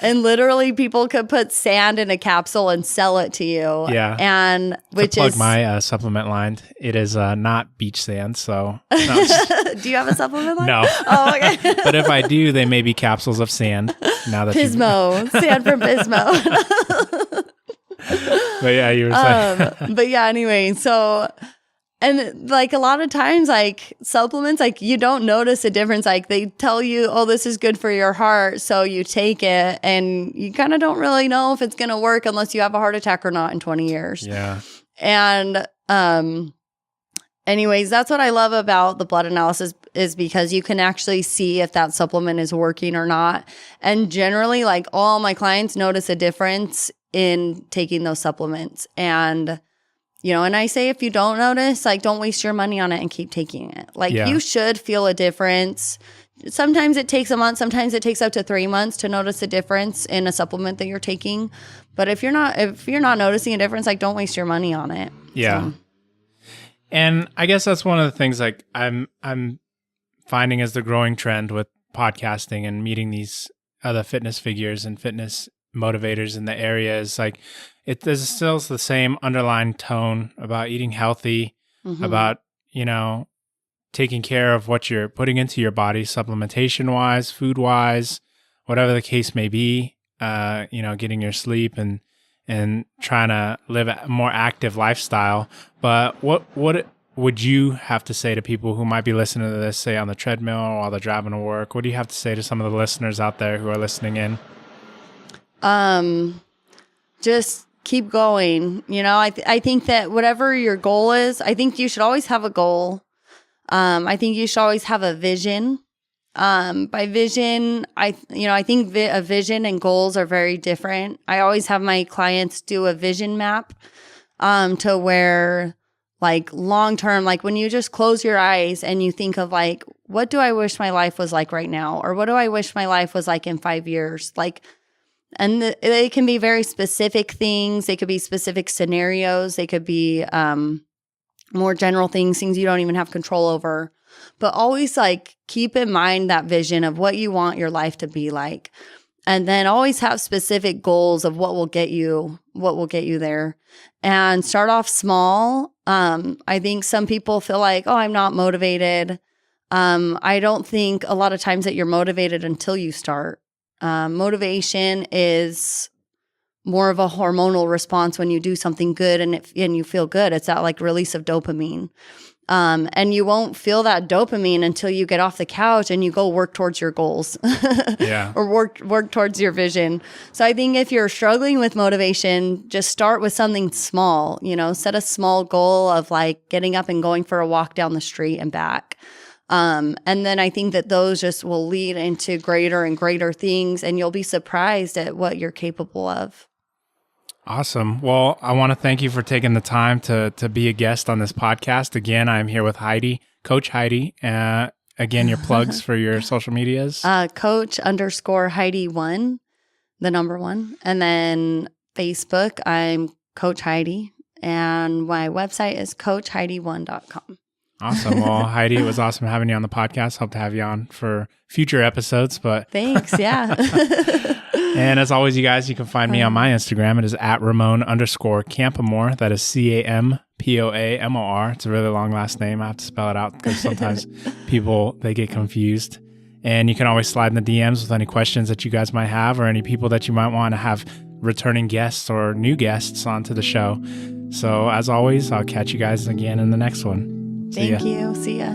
And literally people could put sand in a capsule and sell it to you. Yeah. And which to plug is my supplement line. It is not beach sand. So no, do you have a supplement line? No. Oh, okay. But if I do, they may be capsules of sand. Now that Pismo, sand from Pismo. But yeah, you were saying. But yeah, anyway, so, and like a lot of times, like supplements, like you don't notice a difference. Like they tell you, oh, this is good for your heart. So you take it and you kind of don't really know if it's going to work unless you have a heart attack or not in 20 years. Yeah. And, anyways, that's what I love about the blood analysis is because you can actually see if that supplement is working or not. And generally, like all my clients notice a difference in taking those supplements. And, you know, and I say, if you don't notice, like, don't waste your money on it and keep taking it. Like you should feel a difference. Sometimes it takes a month. Sometimes it takes up to 3 months to notice a difference in a supplement that you're taking. But if you're not noticing a difference, like don't waste your money on it. Yeah. So. And I guess that's one of the things like I'm finding as the growing trend with podcasting and meeting these other fitness figures and fitness motivators in the area is like there's still the same underlying tone about eating healthy, about, you know, taking care of what you're putting into your body, supplementation wise, food wise, whatever the case may be, you know, getting your sleep and trying to live a more active lifestyle. But what would you have to say to people who might be listening to this, say on the treadmill or while they're driving to work? What do you have to say to some of the listeners out there who are listening in? Just keep going. You know, I think that whatever your goal is, I think you should always have a goal. I think you should always have a vision. By vision, I think a vision and goals are very different. I always have my clients do a vision map, to where like long term, like when you just close your eyes and you think of like, what do I wish my life was like right now? Or what do I wish my life was like in 5 years? Like, and they can be very specific things. They could be specific scenarios. They could be, more general things you don't even have control over. But always like keep in mind that vision of what you want your life to be like. And then always have specific goals of what will get you there. And start off small. I think some people feel like, oh, I'm not motivated. I don't think a lot of times that you're motivated until you start. Motivation is more of a hormonal response when you do something good and you feel good. It's that like release of dopamine. And you won't feel that dopamine until you get off the couch and you go work towards your goals. Yeah. Or work towards your vision. So I think if you're struggling with motivation, just start with something small, you know, set a small goal of like getting up and going for a walk down the street and back. And then I think that those just will lead into greater and greater things, and you'll be surprised at what you're capable of. Awesome. Well, I want to thank you for taking the time to be a guest on this podcast. Again, I'm here with Heidi, Coach Heidi. Again, your plugs for your social medias. Coach_Heidi1, the number 1. And then Facebook, I'm Coach Heidi. And my website is coachheidi1.com. Awesome. Well, Heidi, it was awesome having you on the podcast. Hope to have you on for future episodes. But thanks. Yeah. And as always, you guys, you can find me on my Instagram. It is at Ramon_Campamor. That is CAMPOAMOR. It's a really long last name. I have to spell it out because sometimes people, they get confused. And you can always slide in the DMs with any questions that you guys might have or any people that you might want to have returning guests or new guests onto the show. So as always, I'll catch you guys again in the next one. Thank you. See ya.